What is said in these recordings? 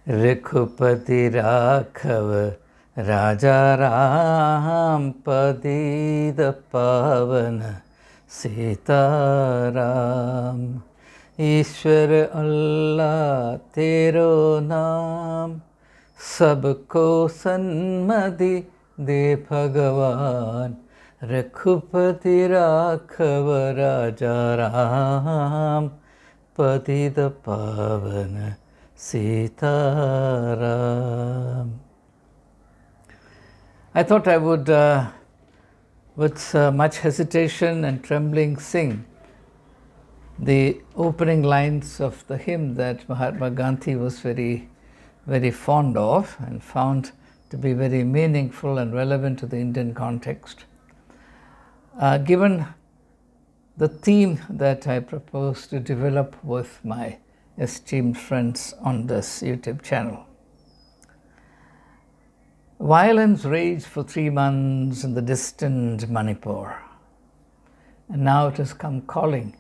रघुपति राघव राजा राम पतित पावन सीताराम। ईश्वर अल्लाह तेरो नाम, सबको सन्मति दे भगवान। रघुपति राघव राजा राम पतित पावन Sitaram. I thought I would, with much hesitation and trembling, sing the opening lines of the hymn that Mahatma Gandhi was very, very fond of and found to be very meaningful and relevant to the Indian context. Given the theme that I propose to develop with my esteemed friends on this YouTube channel. Violence raged for 3 months in the distant Manipur, and now it has come calling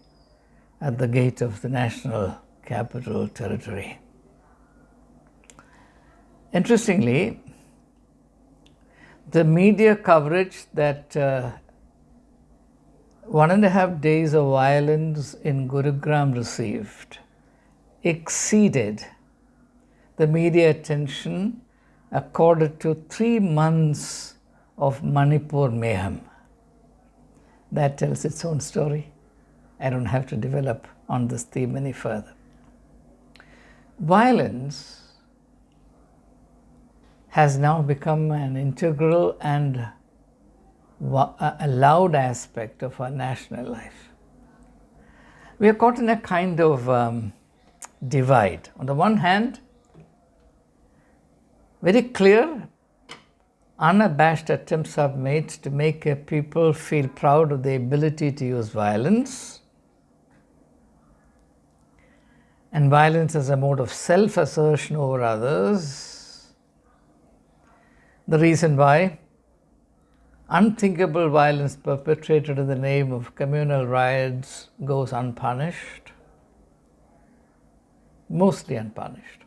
at the gate of the National Capital Territory. Interestingly, the media coverage that 1.5 days of violence in Gurugram received exceeded the media attention accorded to 3 months of Manipur mayhem. That tells its own story. I don't have to develop on this theme any further. Violence has now become an integral and a loud aspect of our national life. We are caught in a kind of divide. On the one hand, very clear, unabashed attempts are made to make a people feel proud of the ability to use violence, and violence as a mode of self-assertion over others. The reason why unthinkable violence perpetrated in the name of communal riots goes unpunished, mostly unpunished.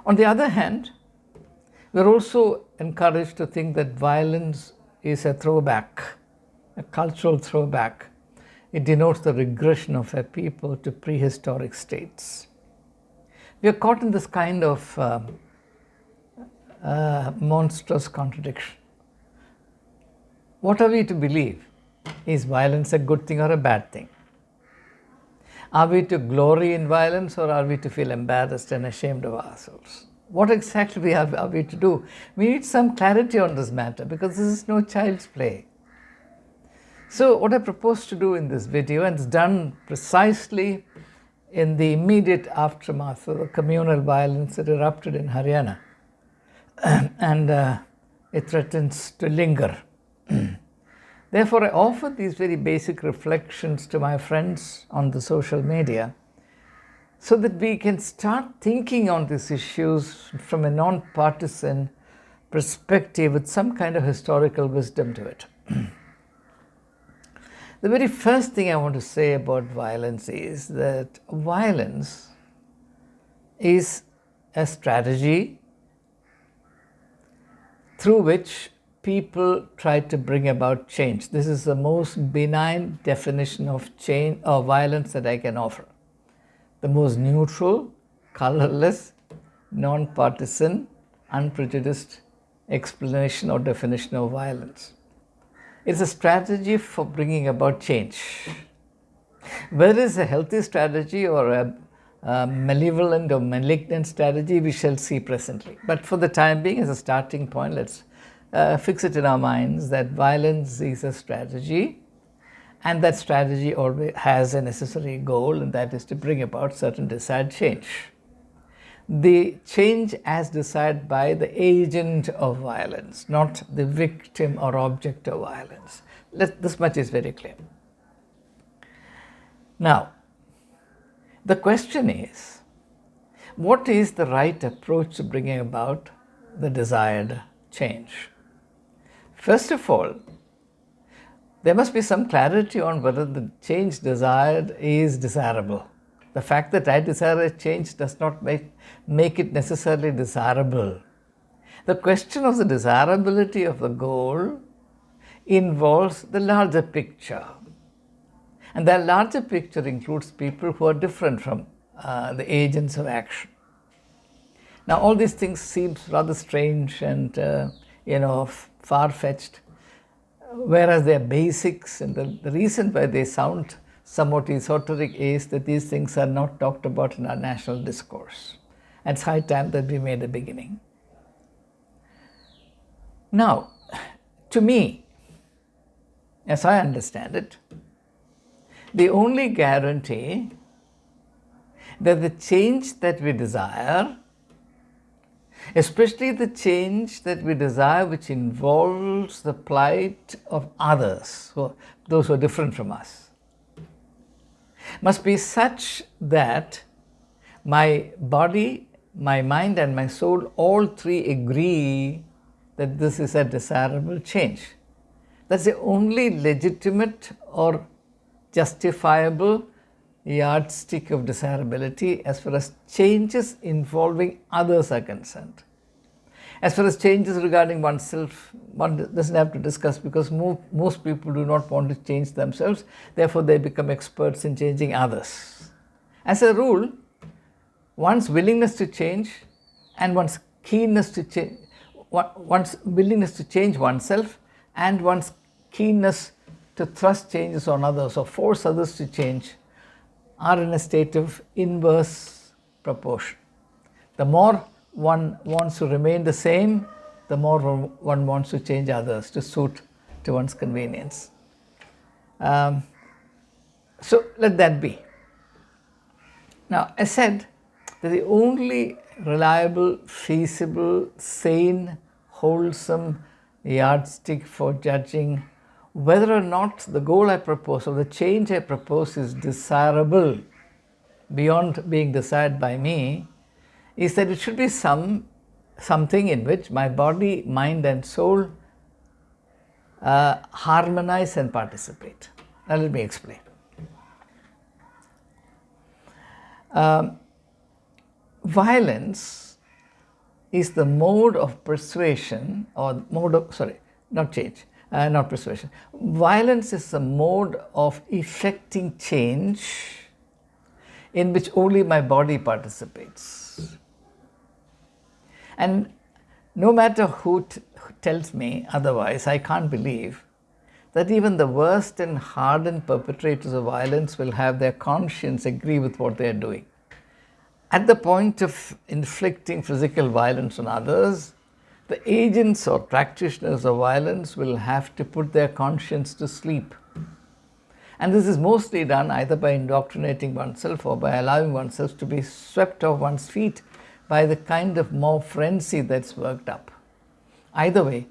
On the other hand, we're also encouraged to think that violence is a throwback, a cultural throwback. It denotes the regression of a people to prehistoric states. We are caught in this kind of monstrous contradiction. What are we to believe? Is violence a good thing or a bad thing? Are we to glory in violence, or are we to feel embarrassed and ashamed of ourselves? What exactly are we to do? We need some clarity on this matter, because this is no child's play. So what I propose to do in this video, and it's done precisely in the immediate aftermath of the communal violence that erupted in Haryana, and it threatens to linger. Therefore, I offer these very basic reflections to my friends on the social media so that we can start thinking on these issues from a non-partisan perspective with some kind of historical wisdom to it. The very first thing I want to say about violence is that violence is a strategy through which people try to bring about change. This is the most benign definition of change or violence that I can offer. The most neutral, colorless, non-partisan, unprejudiced explanation or definition of violence. It's a strategy for bringing about change. Whether it's a healthy strategy or a malevolent or malignant strategy, we shall see presently. But for the time being, as a starting point, let's fix it in our minds that violence is a strategy, and that strategy always has a necessary goal, and that is to bring about certain desired change. The change as desired by the agent of violence, not the victim or object of violence. This much is very clear. Now, the question is, what is the right approach to bringing about the desired change? First of all, there must be some clarity on whether the change desired is desirable. The fact that I desire a change does not make it necessarily desirable. The question of the desirability of the goal involves the larger picture. And that larger picture includes people who are different from the agents of action. Now, all these things seem rather strange and, far-fetched, whereas they are basics, and the reason why they sound somewhat esoteric is that these things are not talked about in our national discourse. And it's high time that we made a beginning. Now, to me, as I understand it, the only guarantee that the change that we desire, especially the change that we desire which involves the plight of others, those who are different from us, must be such that my body, my mind and my soul, all three agree that this is a desirable change. That's the only legitimate or justifiable yardstick of desirability as far as changes involving others are concerned. As far as changes regarding oneself, one doesn't have to discuss, because most people do not want to change themselves, therefore they become experts in changing others. As a rule, one's willingness to change and one's keenness to change, one's willingness to change oneself and one's keenness to thrust changes on others or force others to change are in a state of inverse proportion. The more one wants to remain the same, the more one wants to change others to suit to one's convenience. So let that be. Now, I said that the only reliable, feasible, sane, wholesome yardstick for judging whether or not the goal I propose or the change I propose is desirable beyond being desired by me is that it should be something in which my body, mind and soul harmonize and participate. Now let me explain. Violence is the mode of persuasion or mode of, not persuasion. Violence is the mode of effecting change in which only my body participates. And no matter who tells me otherwise, I can't believe that even the worst and hardened perpetrators of violence will have their conscience agree with what they are doing. At the point of inflicting physical violence on others, the agents or practitioners of violence will have to put their conscience to sleep. And this is mostly done either by indoctrinating oneself or by allowing oneself to be swept off one's feet by the kind of mob frenzy that's worked up. Either way,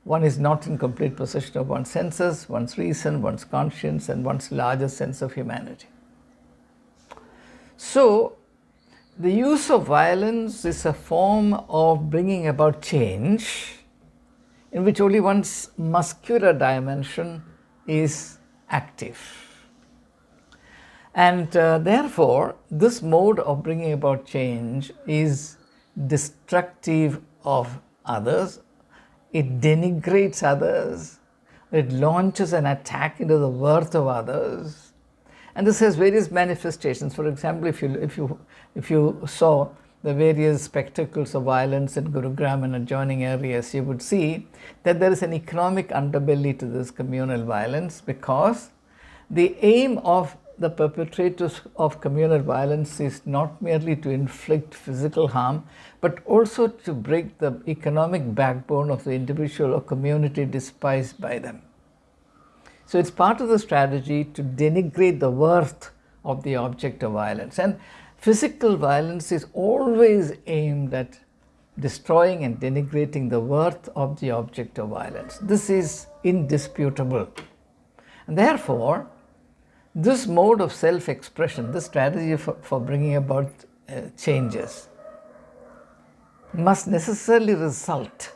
one is not in complete possession of one's senses, one's reason, one's conscience, and one's larger sense of humanity. So, the use of violence is a form of bringing about change in which only one's muscular dimension is active. And therefore, this mode of bringing about change is destructive of others. It denigrates others. It launches an attack into the worth of others. And this has various manifestations. For example, if you saw the various spectacles of violence in Gurugram and adjoining areas, you would see that there is an economic underbelly to this communal violence, because the aim of the perpetrators of communal violence is not merely to inflict physical harm, but also to break the economic backbone of the individual or community despised by them. So it's part of the strategy to denigrate the worth of the object of violence. And physical violence is always aimed at destroying and denigrating the worth of the object of violence. This is indisputable. And therefore, this mode of self-expression, this strategy for bringing about changes, must necessarily result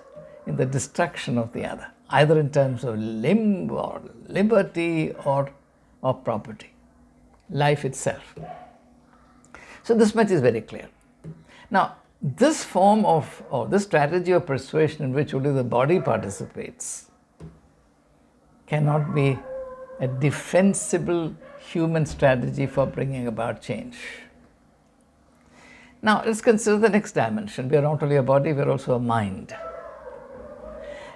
in the destruction of the other, either in terms of limb or liberty or property, life itself. So this much is very clear. Now, this form of, or this strategy of persuasion in which only the body participates cannot be a defensible human strategy for bringing about change. Now, let's consider the next dimension. We are not only a body, we are also a mind.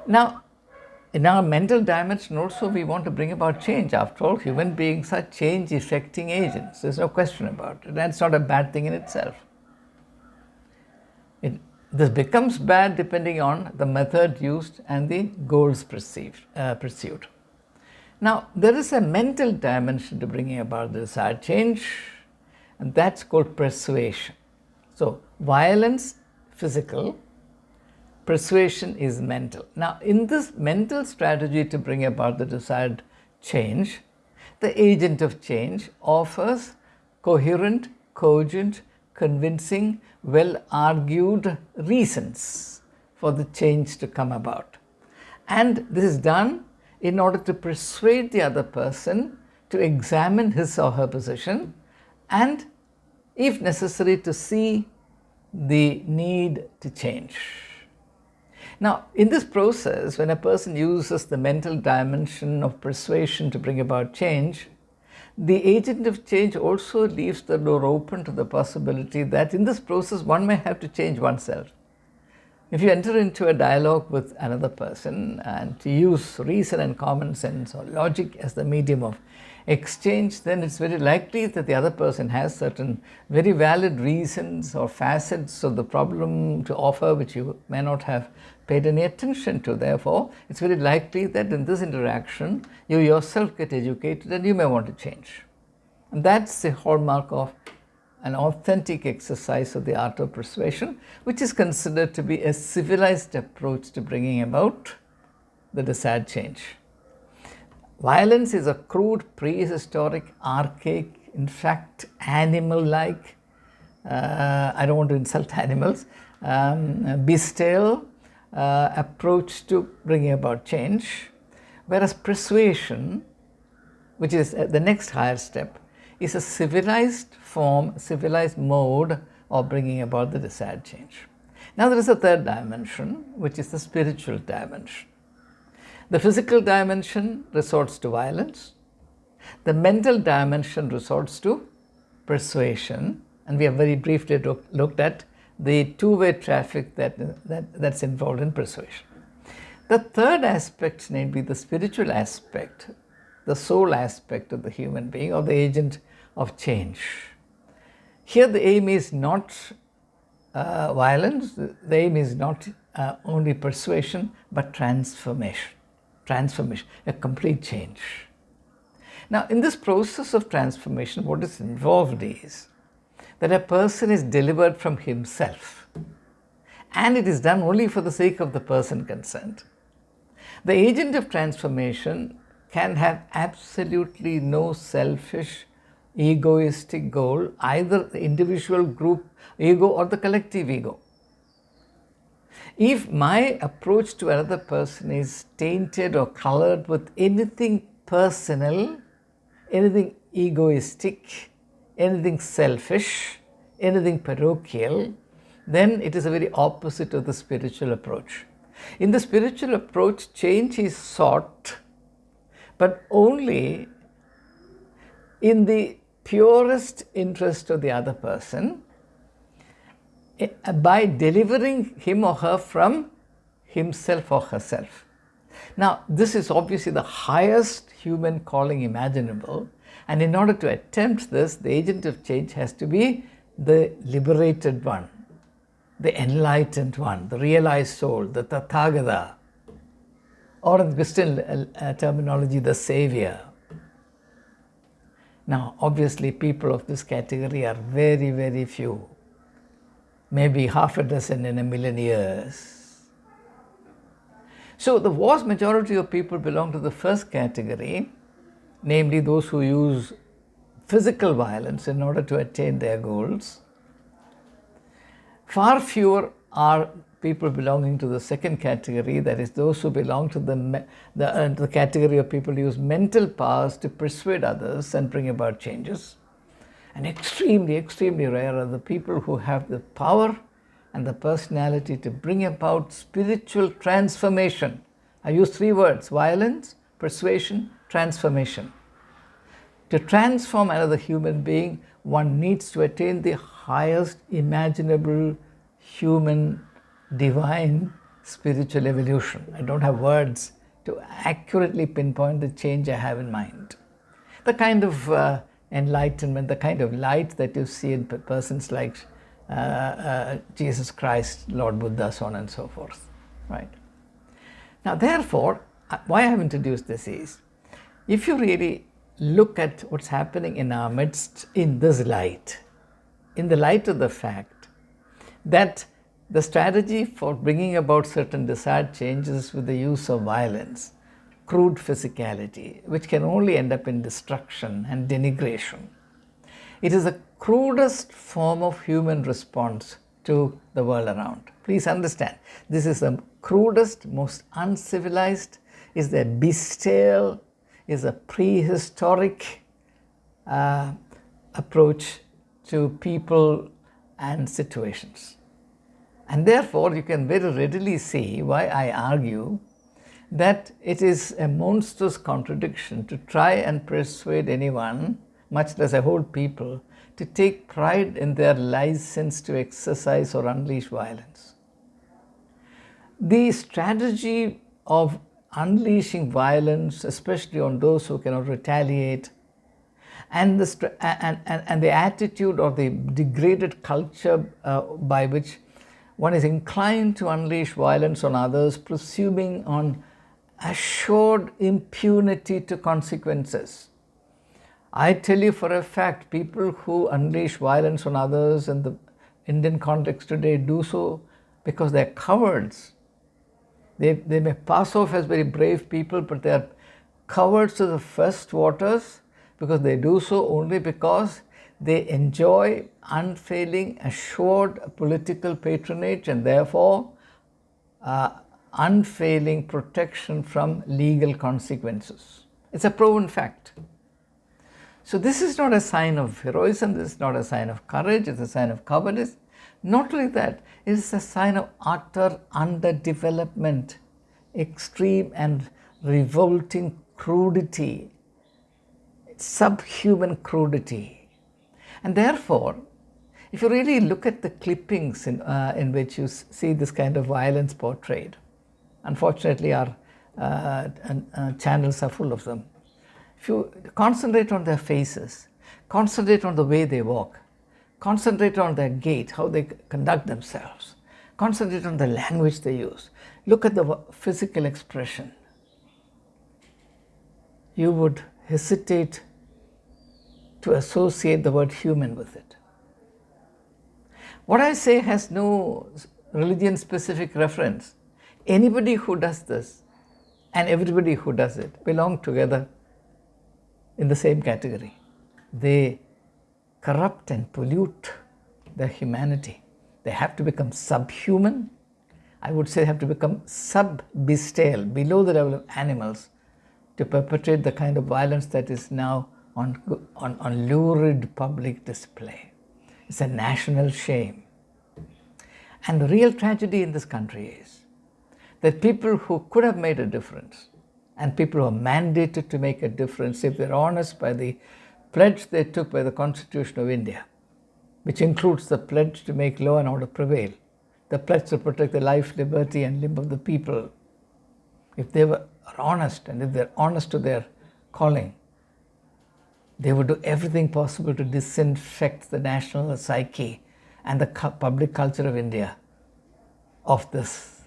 Now, in our mental dimension also, we want to bring about change. After all, human beings are change-effecting agents. There's no question about it. That's not a bad thing in itself. This becomes bad depending on the method used and the goals pursued. Now, there is a mental dimension to bringing about the desired change, and that's called persuasion. So, violence, physical, persuasion is mental. Now, in this mental strategy to bring about the desired change, the agent of change offers coherent, cogent, convincing, well-argued reasons for the change to come about. And this is done in order to persuade the other person to examine his or her position and, if necessary, to see the need to change. Now, in this process, when a person uses the mental dimension of persuasion to bring about change, the agent of change also leaves the door open to the possibility that in this process one may have to change oneself. If you enter into a dialogue with another person and to use reason and common sense or logic as the medium of exchange, then it's very likely that the other person has certain very valid reasons or facets of the problem to offer which you may not have paid any attention to. Therefore, it's very likely that in this interaction you yourself get educated and you may want to change. And that's the hallmark of an authentic exercise of the art of persuasion, which is considered to be a civilized approach to bringing about the desired change. Violence is a crude, prehistoric, archaic, in fact, animal-like, I don't want to insult animals, bestial approach to bringing about change, whereas persuasion, which is the next higher step, is a civilized form, civilized mode of bringing about the desired change. Now there is a third dimension, which is the spiritual dimension. The physical dimension resorts to violence. The mental dimension resorts to persuasion. And we have very briefly looked at the two-way traffic that's involved in persuasion. The third aspect, namely the spiritual aspect, the soul aspect of the human being or the agent of change. Here the aim is not violence, the aim is not only persuasion, but transformation, a complete change. Now, in this process of transformation, what is involved is that a person is delivered from himself, and it is done only for the sake of the person concerned. The agent of transformation can have absolutely no selfish, egoistic goal, either the individual group ego or the collective ego. If my approach to another person is tainted or colored with anything personal, anything egoistic, anything selfish, anything parochial, then it is a very opposite of the spiritual approach. In the spiritual approach, change is sought, but only in the purest interest of the other person, by delivering him or her from himself or herself. Now, this is obviously the highest human calling imaginable, and in order to attempt this, the agent of change has to be the liberated one, the enlightened one, the realized soul, the Tathagata, or in Christian terminology, the Savior. Now, obviously, people of this category are very, very few, maybe half a dozen in a million years. So, the vast majority of people belong to the first category, namely those who use physical violence in order to attain their goals. Far fewer are people belonging to the second category, that is those who belong to the category of people who use mental powers to persuade others and bring about changes. And extremely, extremely rare are the people who have the power and the personality to bring about spiritual transformation. I use 3 words: violence, persuasion, transformation. To transform another human being, one needs to attain the highest imaginable human, divine, spiritual evolution. I don't have words to accurately pinpoint the change I have in mind. The kind of enlightenment, the kind of light that you see in persons like Jesus Christ, Lord Buddha, so on and so forth, right? Now, therefore, why I have introduced this is, if you really look at what's happening in our midst in this light, in the light of the fact that the strategy for bringing about certain desired changes with the use of violence, crude physicality, which can only end up in destruction and denigration. It is the crudest form of human response to the world around. Please understand, this is the crudest, most uncivilized, is the bestial, is a prehistoric approach to people and situations. And therefore, you can very readily see why I argue that it is a monstrous contradiction to try and persuade anyone, much less a whole people, to take pride in their license to exercise or unleash violence. The strategy of unleashing violence, especially on those who cannot retaliate, and the attitude or the degraded culture by which one is inclined to unleash violence on others, presuming on assured impunity to consequences. I tell you for a fact, people who unleash violence on others in the Indian context today do so because they're cowards. They may pass off as very brave people, but they are cowards to the first waters, because they do so only because they enjoy unfailing, assured political patronage and therefore unfailing protection from legal consequences. It's a proven fact. So this is not a sign of heroism, this is not a sign of courage, it's a sign of cowardice. Not only that, it is a sign of utter underdevelopment, extreme and revolting crudity, subhuman crudity. And therefore, if you really look at the clippings in which you see this kind of violence portrayed, unfortunately our channels are full of them. If you concentrate on their faces, concentrate on the way they walk, concentrate on their gait, how they conduct themselves, concentrate on the language they use, look at the physical expression, you would hesitate to associate the word human with it. What I say has no religion-specific reference. Anybody who does this and everybody who does it belong together in the same category. They corrupt and pollute their humanity. They have to become subhuman. I would say they have to become sub-bestial, below the level of animals, to perpetrate the kind of violence that is now on lurid public display. It's a national shame. And the real tragedy in this country is that people who could have made a difference and people who are mandated to make a difference, if they're honest by the pledge they took by the Constitution of India, which includes the pledge to make law and order prevail, the pledge to protect the life, liberty and limb of the people, if they were honest and if they're honest to their calling, they would do everything possible to disinfect the national psyche and the public culture of India of this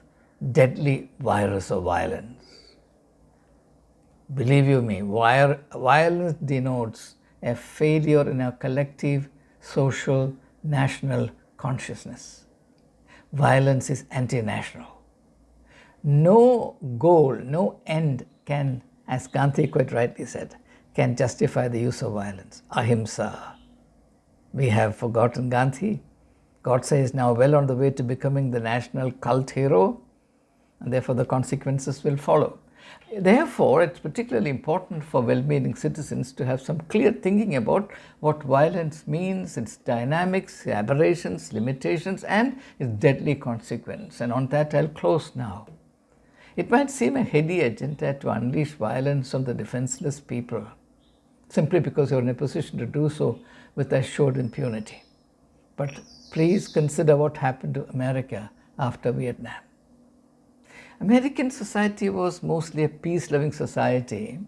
deadly virus of violence. Believe you me, violence denotes a failure in our collective, social, national consciousness. Violence is anti-national. No goal, no end can, as Gandhi quite rightly said, can justify the use of violence. Ahimsa. We have forgotten Gandhi. Godse is now well on the way to becoming the national cult hero, and therefore the consequences will follow. Therefore, it's particularly important for well-meaning citizens to have some clear thinking about what violence means, its dynamics, aberrations, limitations, and its deadly consequence. And on that, I'll close now. It might seem a heady agenda to unleash violence on the defenseless people, simply because you're in a position to do so with assured impunity. But please consider what happened to America after Vietnam. American society was mostly a peace-loving society.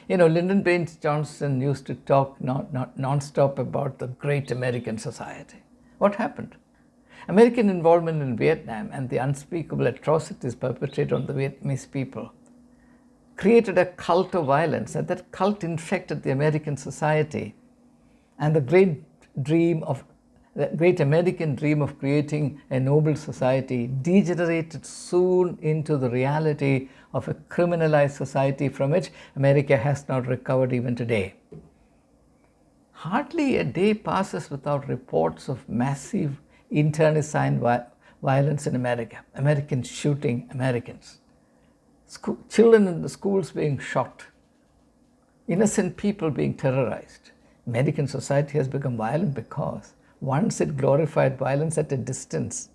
Lyndon Baines Johnson used to talk non-stop about the great American society. What happened? American involvement in Vietnam and the unspeakable atrocities perpetrated on the Vietnamese people created a cult of violence, and that cult infected the American society. And the great American dream of creating a noble society degenerated soon into the reality of a criminalized society from which America has not recovered even today. Hardly a day passes without reports of massive internecine violence in America. Americans shooting Americans. Children in the schools being shot. Innocent people being terrorized. American society has become violent because once it glorified violence at a distance.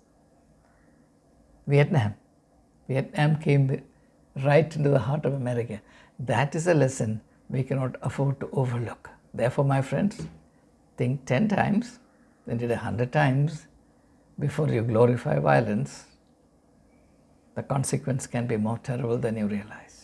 Vietnam came right into the heart of America. That is a lesson we cannot afford to overlook. Therefore, my friends, think 10 times, then did 100 times before you glorify violence. The consequence can be more terrible than you realize.